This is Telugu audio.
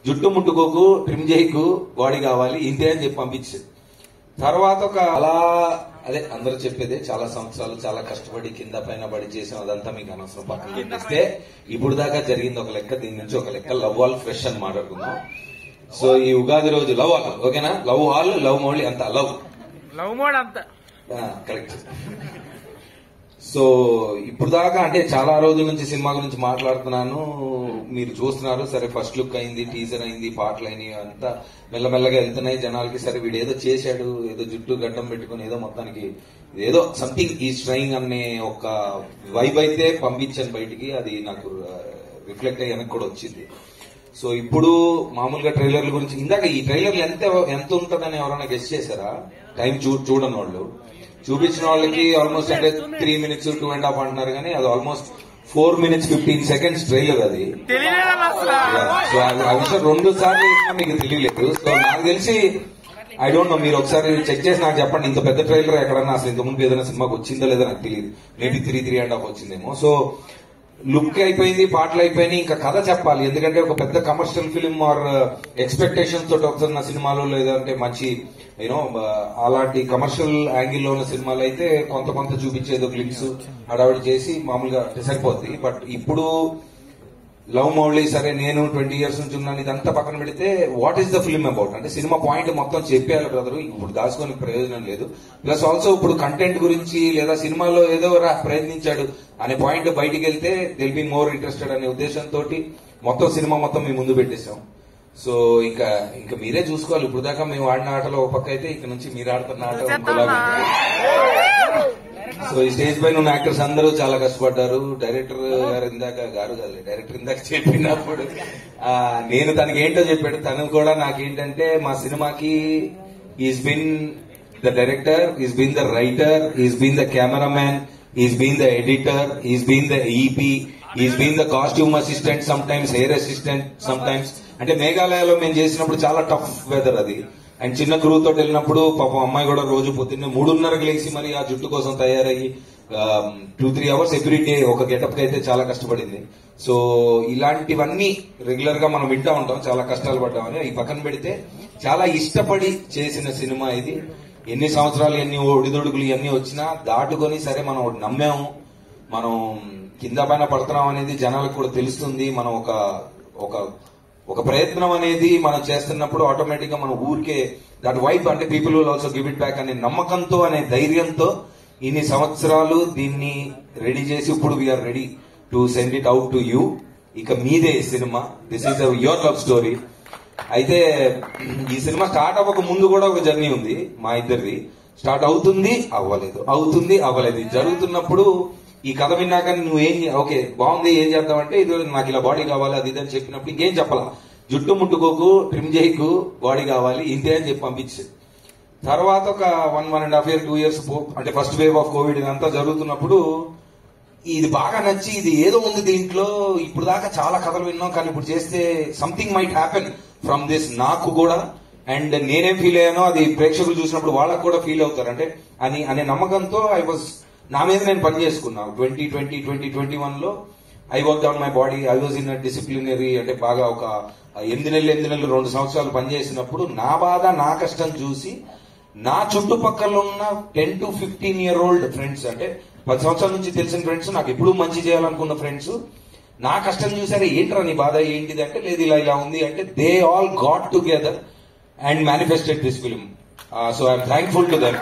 జుట్టు ముట్టుకోకు, ట్రిమ్ చేయకు, బాడీ కావాలి ఇంతే అని చెప్పి పంపించారు. తర్వాత ఒక అలా అదే అందరూ చెప్పేదే, చాలా సంవత్సరాలు చాలా కష్టపడి కింద పైన పడి చేసిన అదంతా మీకు అనవసరం పక్కన పెట్టేస్తే ఇప్పుడు దాకా జరిగింది ఒక లెక్క, దీని నుంచి ఒక లెక్క. లవ్ ఆల్ ఫ్రెష్ అని మాట్లాడుకుందాం. సో ఈ ఉగాది రోజు లవ్ ఆల్, ఓకేనా? లవ్ ఆల్, లవ్ మౌళి అంతా లవ్ మోడ్ అంతా కరెక్ట్. సో ఇప్పుడు దాకా అంటే చాలా రోజుల నుంచి సినిమా గురించి మాట్లాడుతున్నాను, మీరు చూస్తున్నారు. సరే ఫస్ట్ లుక్ అయింది, టీజర్ అయింది, పాటలు అయినాయి, అంతా మెల్లమెల్లగా వెళ్తున్నాయి జనాలకి. సరే వీడు ఏదో చేశాడు, ఏదో జుట్టు గడ్డం పెట్టుకుని ఏదో మొత్తానికి ఏదో సంథింగ్ ఈ స్ట్రైంగ్ అనే ఒక వైబ్ అయితే పంపించాను బయటికి. అది నాకు రిఫ్లెక్ట్ అయ్యి వెనక్కి కూడా వచ్చింది. సో ఇప్పుడు మామూలుగా ట్రైలర్ల గురించి, ఇందాక ఈ ట్రైలర్లు ఎంత ఉంటుందని ఎవరైనా గెస్ట్ చేశారా? టైం చూడని వాళ్ళు, చూపించిన వాళ్ళకి ఆల్మోస్ట్ అంటే 3 minutes 2.5 అంటున్నారు, కానీ అది ఆల్మోస్ట్ 4 minutes 15 seconds ట్రైలర్. అది సో ఆ విషయం 2 సార్లు మీకు తెలియలేదు. సో నాకు తెలిసి ఐ డోంట్ నో, మీరు ఒకసారి చెక్ చేసి నాకు చెప్పండి, ఇంత పెద్ద ట్రైలర్ ఎక్కడన్నా అసలు ఇంతకుముందు ఏదైనా సినిమాకి వచ్చిందో లేదో నాకు తెలియదు. మేబీ 3.5 వచ్చిందేమో. సో లుక్ అయిపోయింది, పాటలు అయిపోయినాయి, ఇంకా కథ చెప్పాలి. ఎందుకంటే ఒక పెద్ద కమర్షియల్ ఫిల్మ్ ఆర్ ఎక్స్పెక్టేషన్స్ తోటి వస్తున్న సినిమాలు, లేదంటే మంచి యూనో అలాంటి కమర్షియల్ యాంగిల్లో ఉన్న సినిమాలు అయితే కొంత చూపించేదో క్లిప్స్ హడావిడి చేసి మామూలుగా సరిపోద్ది. బట్ ఇప్పుడు లవ్ మౌళి, సరే నేను 20 years నుంచి ఉన్నాను, ఇదంతా పక్కన పెడితే what is the film about అంటే సినిమా పాయింట్ మొత్తం చెప్పేయాలి బ్రదరు. ఇప్పుడు దాచుకొని ప్రయోజనం లేదు. ప్లస్ ఆల్సో ఇప్పుడు కంటెంట్ గురించి లేదా సినిమాలో ఏదో ప్రయత్నించాడు అనే పాయింట్ బయటికి వెళ్తే దిల్ బి మోర్ ఇంట్రెస్టెడ్ అనే ఉద్దేశంతో మొత్తం సినిమా మొత్తం మేము ముందు పెట్టేశాం. సో ఇంకా మీరే చూసుకోవాలి. ఇప్పుడు దాకా మేము ఆడిన ఆటలో ఒక పక్క అయితే ఇక నుంచి మీరు ఆడుతున్న ఆట ఇంకోలాగా. సో ఈ స్టేజ్ పైన ఉన్న యాక్టర్స్ అందరూ చాలా కష్టపడ్డారు. డైరెక్టర్ ఇందాక చెప్పినప్పుడు నేను తనకి ఏంటో చెప్పాడు, తను కూడా నాకేంటంటే మా సినిమాకి is been the director, is been the writer, is been the cameraman, is been the editor, is been the EP, is been the costume assistant, some times hair assistant, some times. అంటే మేఘాలయలో మేము చేసినప్పుడు చాలా టఫ్ వెదర్ అది, అండ్ చిన్న క్రూ తోటి వెళ్ళినప్పుడు పాపం అమ్మాయి కూడా రోజు పొద్దున్నే 3:30కి లేచి మరి ఆ జుట్టు కోసం తయారయ్యి 2-3 hours ఎవ్రీ డే ఒక గెటప్ కి అయితే చాలా కష్టపడింది. సో ఇలాంటివన్నీ రెగ్యులర్ గా మనం వింటా ఉంటాం, చాలా కష్టాలు పడ్డామని. ఈ పక్కన పెడితే చాలా ఇష్టపడి చేసిన సినిమా ఇది. ఎన్ని సంవత్సరాలు, ఎన్ని ఒడిదొడుగులు ఇవన్నీ వచ్చినా దాటుకొని సరే మనం నమ్మాము, మనం కింద పైన పడుతున్నాం అనేది జనాలకు కూడా తెలుస్తుంది. మనం ఒక ప్రయత్నం అనేది మనం చేస్తున్నప్పుడు ఆటోమేటిక్ గా మన ఊరికే దట్ వైబ్ అంటే people will also give it back అనే నమ్మకంతో, అనే ధైర్యంతో ఇన్ని సంవత్సరాలు దీన్ని రెడీ చేసి ఇప్పుడు we are ready to send it out to you. ఇక మీదే సినిమా, this is your love story. అయితే ఈ సినిమా స్టార్ట్ అవ్వక ముందు కూడా ఒక జర్నీ ఉంది మా ఇద్దరిది. స్టార్ట్ అవుతుంది అవ్వలేదు జరుగుతున్నప్పుడు ఈ కథ విన్నాక నువ్వేం ఓకే బాగుంది ఏం చేద్దామంటే, ఇది నాకు ఇలా బాడీ కావాలి అది ఇదని చెప్పినప్పుడు ఇంకేం చెప్పాలా, జుట్టు ముట్టుకోకు, ట్రిమ్ చేయకు, బాడీ కావాలి ఇంతే అని చెప్పి పంపించేది. తర్వాత ఒక 1.5 years 2 years అంటే ఫస్ట్ వేవ్ ఆఫ్ కోవిడ్ ఇదంతా జరుగుతున్నప్పుడు ఇది బాగా నచ్చి, ఇది ఏదో ఉంది దీంట్లో, ఇప్పుడు దాకా చాలా కథలు విన్నాం కానీ ఇప్పుడు చేస్తే something might happen from this నాకు కూడా. అండ్ నేనేం ఫీల్ అయ్యానో అది ప్రేక్షకులు చూసినప్పుడు వాళ్ళకు కూడా ఫీల్ అవుతారు అంటే అనే నమ్మకంతో నా మీద నేను పని చేసుకున్నా. 2021లో I work on my body, I was in disciplinary అంటే బాగా ఒక 8 నెలలు 2 సంవత్సరాలు పనిచేసినప్పుడు నా బాధ నా కష్టం చూసి నా చుట్టుపక్కల ఉన్న 10 to 15 year old ఫ్రెండ్స్, అంటే 10 సంవత్సరాల నుంచి తెలిసిన ఫ్రెండ్స్, నాకు ఎప్పుడూ మంచి చేయాలనుకున్న ఫ్రెండ్స్ నా కష్టం చూసారే, ఏంట్రా నీ బాధ ఏంటిది అంటే, లేదు ఇలా ఉంది అంటే, they all got together and manifested this film. So I'm thankful to them.